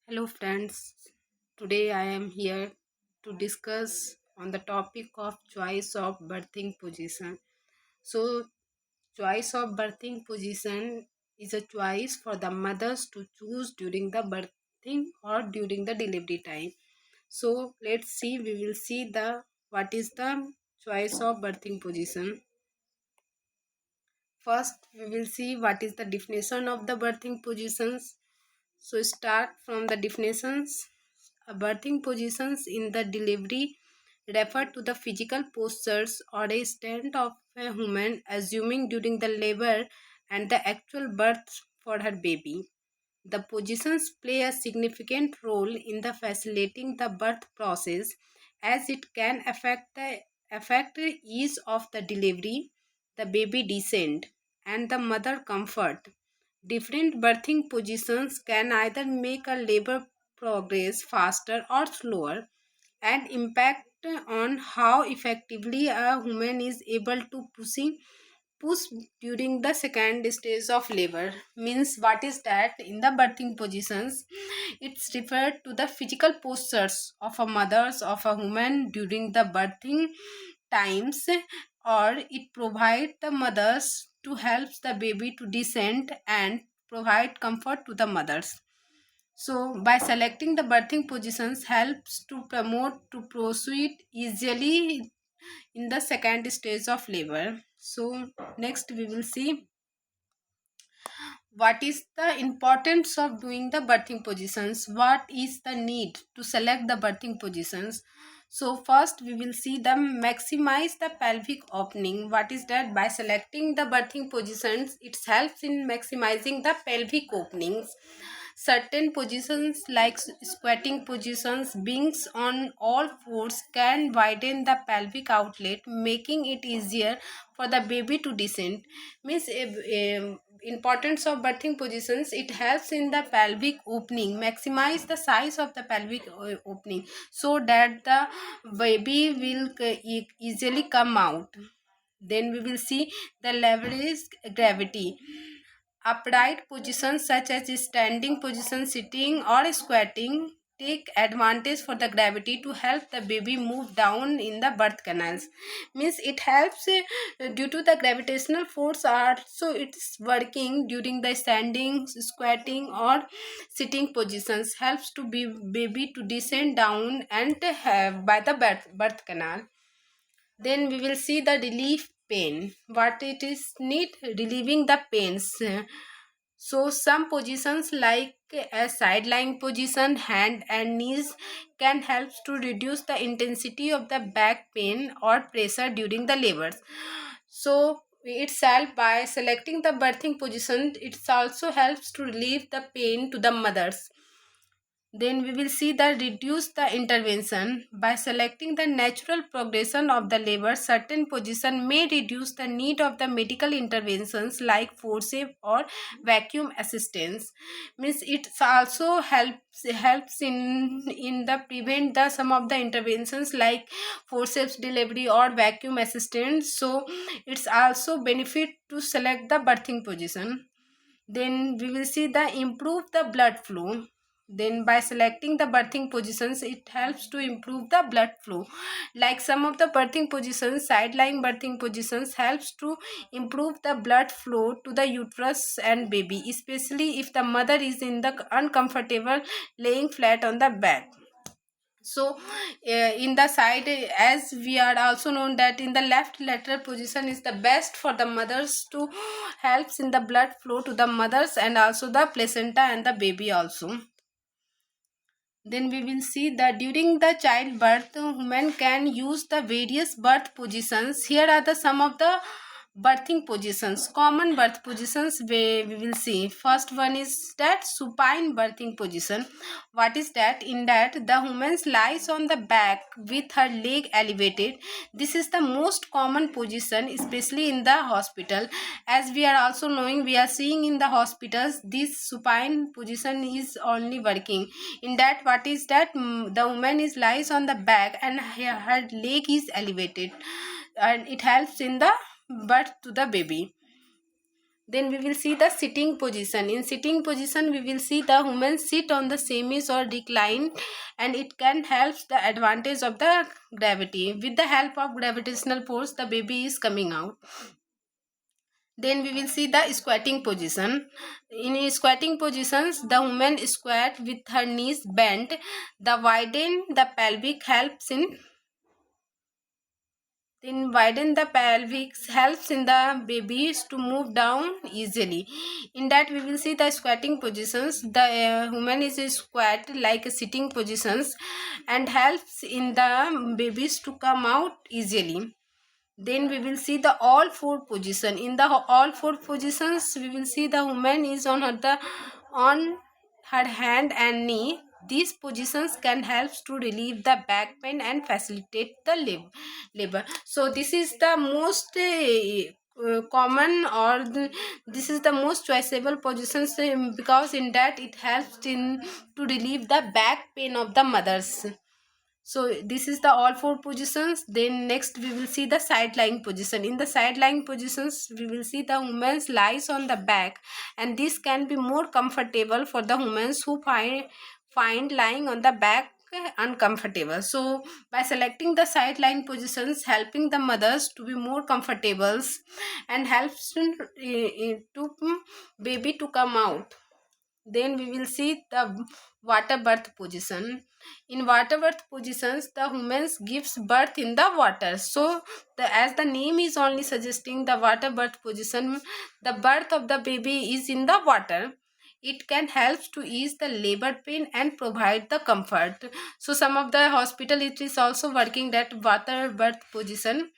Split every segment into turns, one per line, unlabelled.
Hello friends, today I am here to discuss on the topic of choice of birthing position. So, choice of birthing position is a choice for the mothers to choose during the birthing or during the delivery time. So, let's see, we will see the what is the choice of birthing position. First, we will see what is the definition of the birthing positions. So start from the definitions. Birthing positions in the delivery refer to the physical postures or a stand of a woman assuming during the labor and the actual birth for her baby. The positions play a significant role in the facilitating the birth process as it can affect the ease of the delivery, the baby descent, and the mother comfort. Different birthing positions can either make a labor progress faster or slower and impact on how effectively a woman is able to push during the second stage of labor. Means what is that? In the birthing positions, it's referred to the physical postures of a mother's of a woman during the birthing times, or it provides the mothers to help the baby to descend and provide comfort to the mothers. So by selecting the birthing positions helps to promote to proceed easily in the second stage of labor. So next we will see what is the importance of doing the birthing positions, what is the need to select the birthing positions. So first we will see the maximize the pelvic opening. What is that? By selecting the birthing positions, it helps in maximizing the pelvic openings. Certain positions like squatting positions, being on all fours, can widen the pelvic outlet, making it easier for the baby to descend. Means importance of birthing positions, it helps in the pelvic opening, maximize the size of the pelvic opening so that the baby will easily come out. Then we will see the leverage gravity. Upright positions such as standing position, sitting or squatting take advantage for the gravity to help the baby move down in the birth canals. Means it helps due to the gravitational force also it's working during the standing, squatting or sitting positions, helps to be baby to descend down and by the birth canal. Then we will see the relief pain. What it is need? Relieving the pains. So some positions like a sideline position, hand and knees can help to reduce the intensity of the back pain or pressure during the labors. So itself by selecting the birthing position, it also helps to relieve the pain to the mothers. Then we will see the reduce the intervention. By selecting the natural progression of the labor, certain position may reduce the need of the medical interventions like forceps or vacuum assistance. Means it also helps in the prevent the some of the interventions like forceps delivery or vacuum assistance. So it's also benefit to select the birthing position. Then we will see the improve the blood flow. Then by selecting the birthing positions, it helps to improve the blood flow. Like some of the birthing positions, sideline birthing positions helps to improve the blood flow to the uterus and baby, especially if the mother is in the uncomfortable laying flat on the back. So in the side, as we are also known that in the left lateral position is the best for the mothers to helps in the blood flow to the mothers and also the placenta and the baby also. Then we will see that during the childbirth, women can use the various birth positions. Here are the some of the birthing positions, common birth positions we will see. First one is that supine birthing position. What is that? In that the woman lies on the back with her leg elevated. This is the most common position, especially in the hospital. As we are also knowing, we are seeing in the hospitals this supine position is only working. In that, what is that? The woman is lies on the back and her leg is elevated, and it helps in the birth to the baby. Then we will see the sitting position. In sitting position, we will see the woman sit on the semis or recline, and it can help the advantage of the gravity. With the help of gravitational force, the baby is coming out. Then we will see the squatting position. In squatting positions, the woman squat with her knees bent. The widen the pelvic helps in then widen the pelvic helps in the babies to move down easily. In that we will see the squatting positions. The woman is squat like sitting positions and helps in the babies to come out easily. Then we will see the all four position. In the all four positions, we will see the woman is on her hand and knee. These positions can help to relieve the back pain and facilitate the labor. So this is the most common, or this is the most choiceable positions, because in that it helps in to relieve the back pain of the mothers. So this is the all four positions. Then next we will see the side lying position. In the side lying positions, we will see the woman lies on the back, and this can be more comfortable for the women who find lying on the back uncomfortable. So by selecting the side lying positions, helping the mothers to be more comfortable and helps to baby to come out. Then we will see the water birth position. In water birth positions, the woman gives birth in the water. So as the name is only suggesting the water birth position, the birth of the baby is in the water. It can help to ease the labor pain and provide the comfort. So some of the hospital, it is also working that water birth position.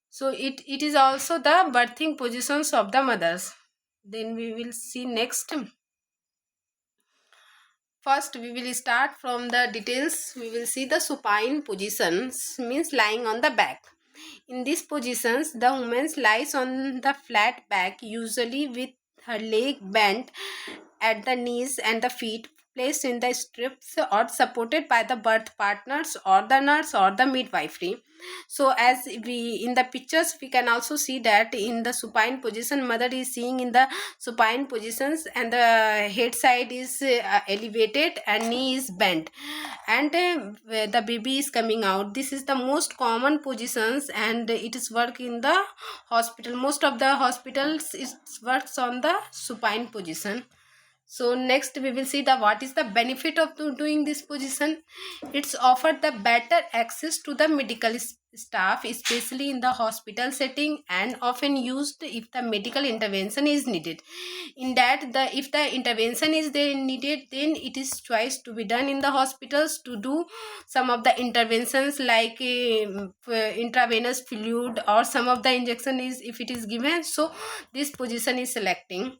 So it is also the birthing positions of the mothers. Then we will see next. First, we will start from the details. We will see the supine positions, means lying on the back. In these positions, the woman lies on the flat back, usually with her leg bent at the knees and the feet placed in the strips or supported by the birth partners or the nurse or the midwifery. So as we in the pictures, we can also see that in the supine position, mother is seeing in the supine positions, and the head side is elevated and knee is bent, and the baby is coming out. This is the most common positions, and it is work in the hospital. Most of the hospitals it works on the supine position. So next we will see the what is the benefit of doing this position. It's offered the better access to the medical staff, especially in the hospital setting, and often used if the medical intervention is needed. In that, the if the intervention is there needed, then it is choice to be done in the hospitals to do some of the interventions like intravenous fluid, or some of the injection is if it is given. So this position is selecting.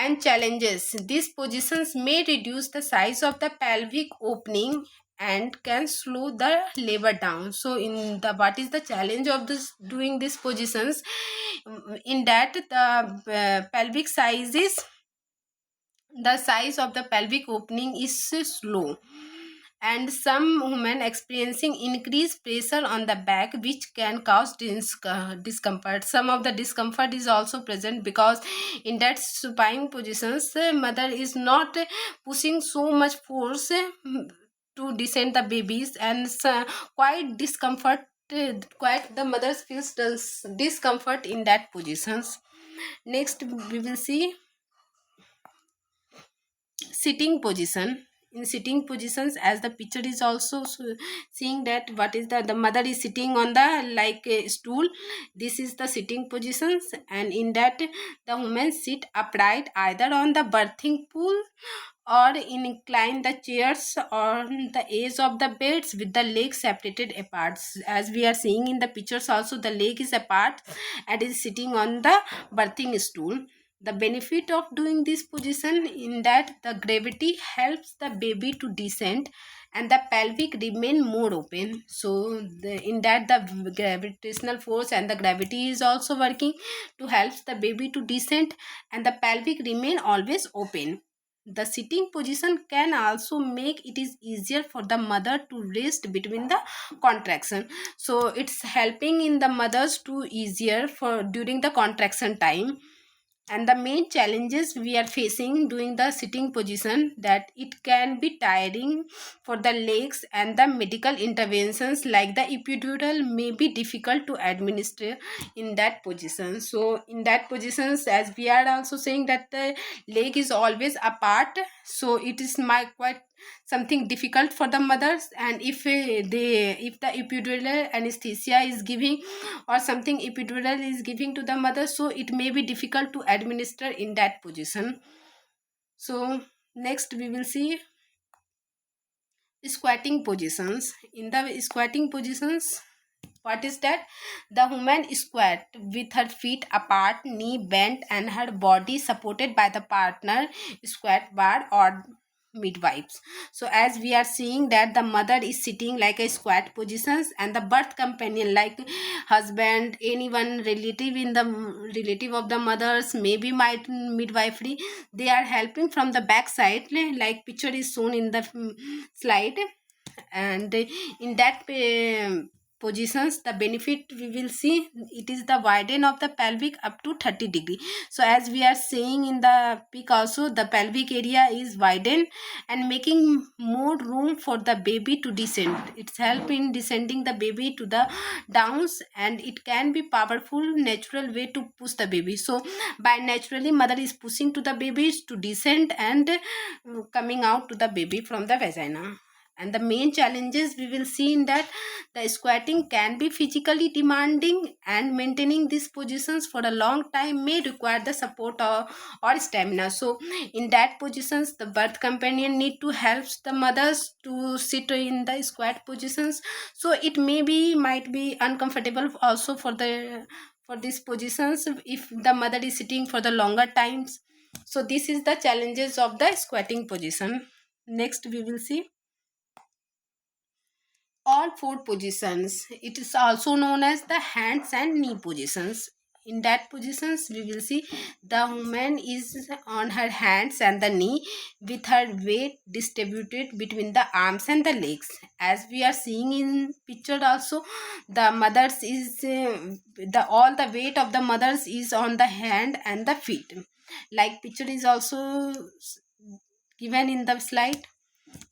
And challenges. These positions may reduce the size of the pelvic opening and can slow the labor down. So in the what is the challenge of this doing these positions? In that the pelvic size is the size of the pelvic opening is slow, and some women experiencing increased pressure on the back, which can cause discomfort. Some of the discomfort is also present because in that supine positions, mother is not pushing so much force to descend the babies, and quite discomfort, quite the mothers feels discomfort in that positions. Next we will see sitting position. In sitting positions, as the picture is also seeing that what is the mother is sitting on the like a stool. This is the sitting positions, and in that the women sit upright either on the birthing pool or incline the chairs on the edge of the beds with the legs separated apart. As we are seeing in the pictures also, the leg is apart and is sitting on the birthing stool. The benefit of doing this position in that the gravity helps the baby to descend and the pelvic remain more open. So in that the gravitational force and the gravity is also working to help the baby to descend and the pelvic remain always open. The sitting position can also make it is easier for the mother to rest between the contraction. So it's helping in the mothers to easier for during the contraction time. And the main challenges we are facing doing the sitting position, that it can be tiring for the legs, and the medical interventions like the epidural may be difficult to administer in that position. So in that positions, as we are also saying that the leg is always apart, so it is my quite something difficult for the mothers. And if the epidural anesthesia is giving, or something epidural is giving to the mother, so it may be difficult to administer in that position. So next we will see squatting positions. In the squatting positions, what is that? The woman squat with her feet apart, knee bent, and her body supported by the partner squat bar or midwives. So as we are seeing that the mother is sitting like a squat positions, and the birth companion like husband, anyone relative in the relative of the mothers, maybe my midwifery, they are helping from the back side, like picture is shown in the slide. And in that positions, the benefit we will see, it is the widen of the pelvic up to 30 degree. So as we are saying in the peak also, the pelvic area is widened and making more room for the baby to descend. It's help in descending the baby to the downs, and it can be powerful natural way to push the baby. So by naturally mother is pushing to the babies to descend and coming out to the baby from the vagina. And the main challenges we will see in that, the squatting can be physically demanding, and maintaining these positions for a long time may require the support or stamina. So in that positions, the birth companion need to help the mothers to sit in the squat positions. So it might be uncomfortable also for these positions if the mother is sitting for the longer times. So this is the challenges of the squatting position. Next we will see all four positions. It is also known as the hands and knee positions. In that positions, we will see the woman is on her hands and the knee with her weight distributed between the arms and the legs. As we are seeing in picture also, the mothers is the all the weight of the mothers is on the hand and the feet. Like picture is also given in the slide.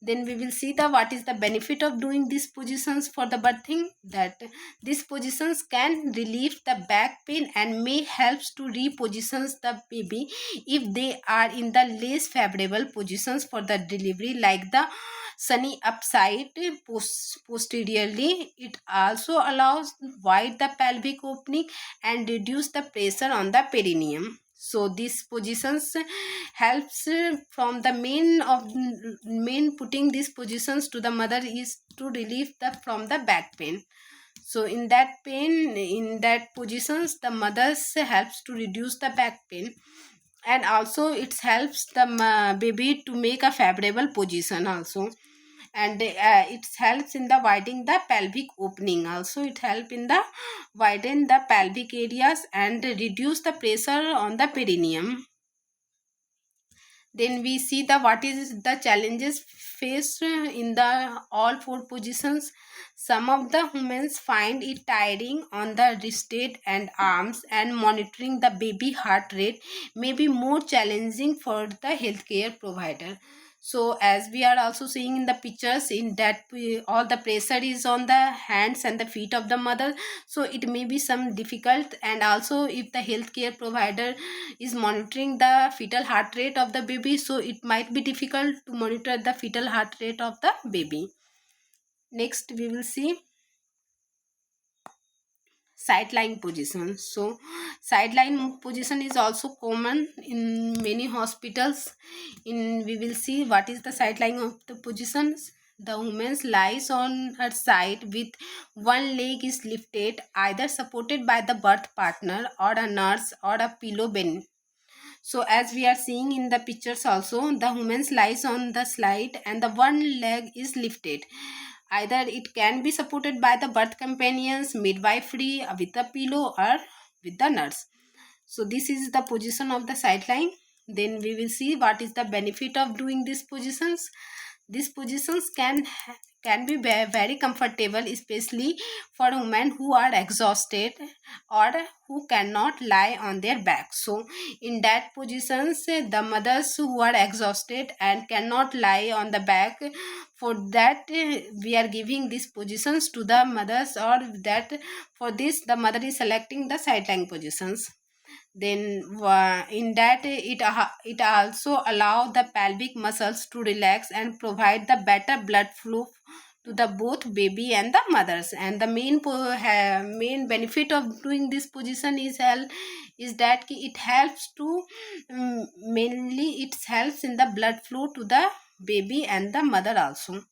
Then we will see the what is the benefit of doing these positions for the birthing, that these positions can relieve the back pain and may helps to repositions the baby if they are in the less favorable positions for the delivery, like the sunny upside posteriorly. It also allows wide the pelvic opening and reduce the pressure on the perineum. So these positions helps from the main putting these positions to the mother is to relieve the from the back pain. So in that pain, in that positions, the mothers helps to reduce the back pain, and also it helps the baby to make a favorable position also. And it helps in the widening the pelvic opening also. It help in the widen the pelvic areas and reduce the pressure on the perineum. Then we see the what is the challenges faced in the all four positions. Some of the women find it tiring on the wristed and arms, and monitoring the baby heart rate may be more challenging for the healthcare provider. So as we are also seeing in the pictures, in that all the pressure is on the hands and the feet of the mother, so it may be some difficult. And also if the healthcare provider is monitoring the fetal heart rate of the baby, so it might be difficult to monitor the fetal heart rate of the baby. Next we will see sideline position. So sideline position is also common in many hospitals. In we will see what is the sideline of the positions. The woman lies on her side with one leg is lifted, either supported by the birth partner or a nurse or a pillow bend. So as we are seeing in the pictures also, the woman lies on the slide and the one leg is lifted. Either it can be supported by the birth companions, midwifery with a pillow, or with the nurse. So this is the position of the sideline. Then we will see what is the benefit of doing these positions. These positions can be very comfortable, especially for women who are exhausted or who cannot lie on their back. So in that positions, the mothers who are exhausted and cannot lie on the back, for that we are giving these positions to the mothers, or that for this the mother is selecting the side lying positions. Then in that it also allow the pelvic muscles to relax and provide the better blood flow to the both baby and the mothers. And the main benefit of doing this position is that it helps to mainly it helps in the blood flow to the baby and the mother also.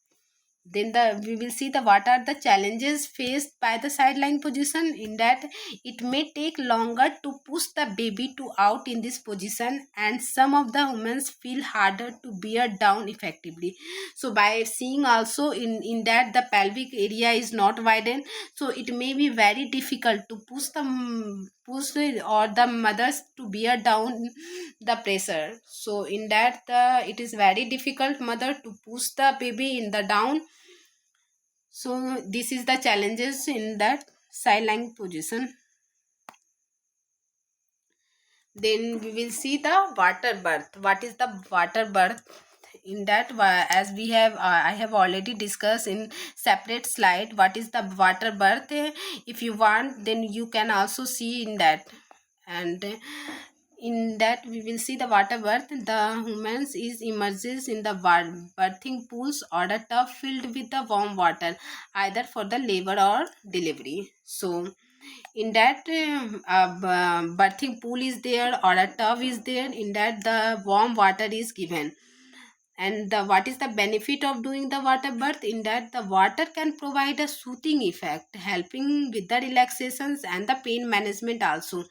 Then we will see the what are the challenges faced by the sideline position. In that, it may take longer to push the baby to out in this position, and some of the women feel harder to bear down effectively. So by seeing also in that the pelvic area is not widened, so it may be very difficult to push or the mothers to bear down the pressure. So in that it is very difficult mother to push the baby in the down. So this is the challenges in that sideline position. Then we will see the water birth. What is the water birth? In that, as we have I have already discussed in separate slide what is the water birth. If you want, then you can also see in that. And in that we will see the water birth. The woman is immerses in the birthing pools or a tub filled with the warm water, either for the labor or delivery. So in that birthing pool is there or a tub is there, in that the warm water is given. And what is the benefit of doing the water birth? In that the water can provide a soothing effect, helping with the relaxations and the pain management also.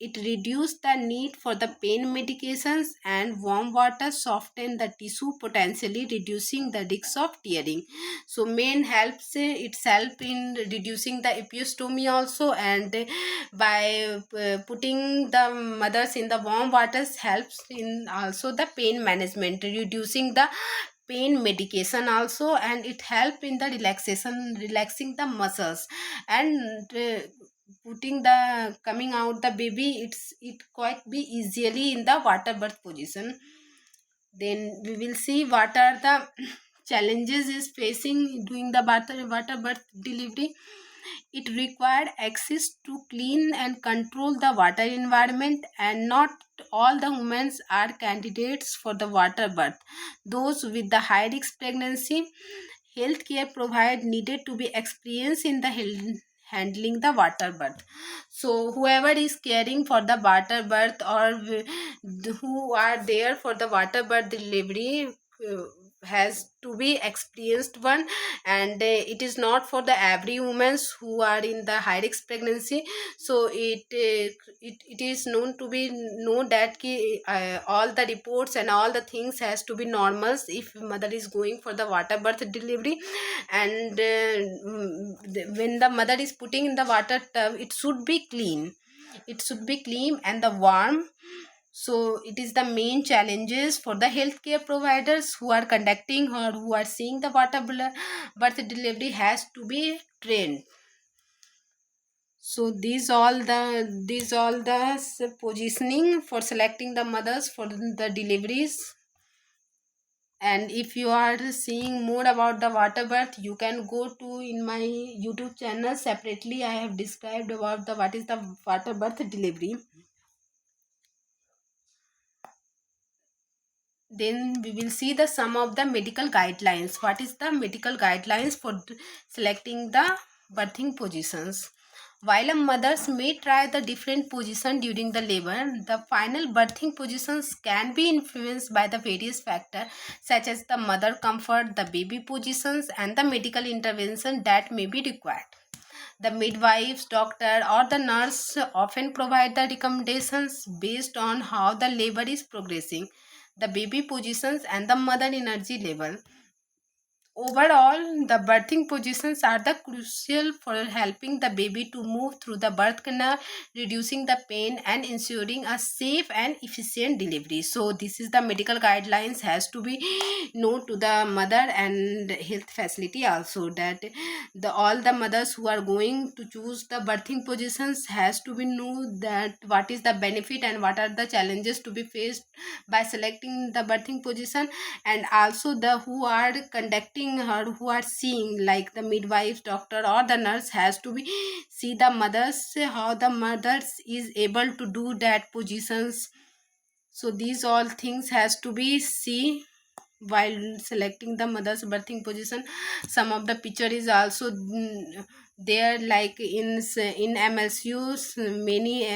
It reduces the need for the pain medications, and warm water soften the tissue, potentially reducing the risk of tearing. So main helps itself in reducing the episiotomy also. And by putting the mothers in the warm waters helps in also the pain management, reducing the pain medication also, and it help in the relaxing the muscles. And putting the coming out the baby, it quite be easily in the water birth position. Then we will see what are the challenges is facing doing the water birth delivery. It required access to clean and control the water environment, and not all the women are candidates for the water birth. Those with the high risk pregnancy, healthcare provide needed to be experienced in the handling the water birth. So whoever is caring for the water birth, or who are there for the water birth delivery, has to be experienced one. And it is not for the every women who are in the high risk pregnancy. So it is known to be known that all the reports and all the things has to be normals if mother is going for the water birth delivery. And when the mother is putting in the water tub, it should be clean, and the warm. So it is the main challenges for the healthcare providers who are conducting or who are seeing the birth delivery has to be trained. So these all the positioning for selecting the mothers for the deliveries. And if you are seeing more about the water birth, you can go to in my YouTube channel separately. I have described about the what is the water birth delivery. Then we will see the some of the medical guidelines. What is the medical guidelines for selecting the birthing positions? While a mothers may try the different position during the labor, the final birthing positions can be influenced by the various factors such as the mother comfort, the baby positions, and the medical intervention that may be required. The midwives, doctor, or the nurse often provide the recommendations based on how the labor is progressing, the baby positions, and the mother energy level. Overall, the birthing positions are the crucial for helping the baby to move through the birth canal, reducing the pain and ensuring a safe and efficient delivery. So this is the medical guidelines has to be known to the mother and health facility also, that the all the mothers who are going to choose the birthing positions has to be know that what is the benefit and what are the challenges to be faced by selecting the birthing position. And also the who are conducting her, who are seeing like the midwife, doctor or the nurse has to be see the mothers, how the mothers is able to do that positions. So these all things has to be see while selecting the mother's birthing position. Some of the picture is also there, like in MSUs many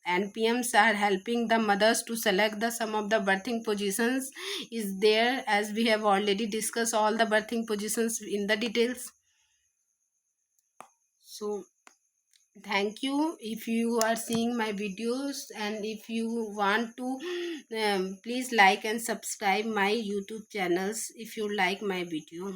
NPMs are helping the mothers to select the some of the birthing positions is there, as we have already discussed all the birthing positions in the details. So thank you if you are seeing my videos, and if you want to please like and subscribe my YouTube channels if you like my video.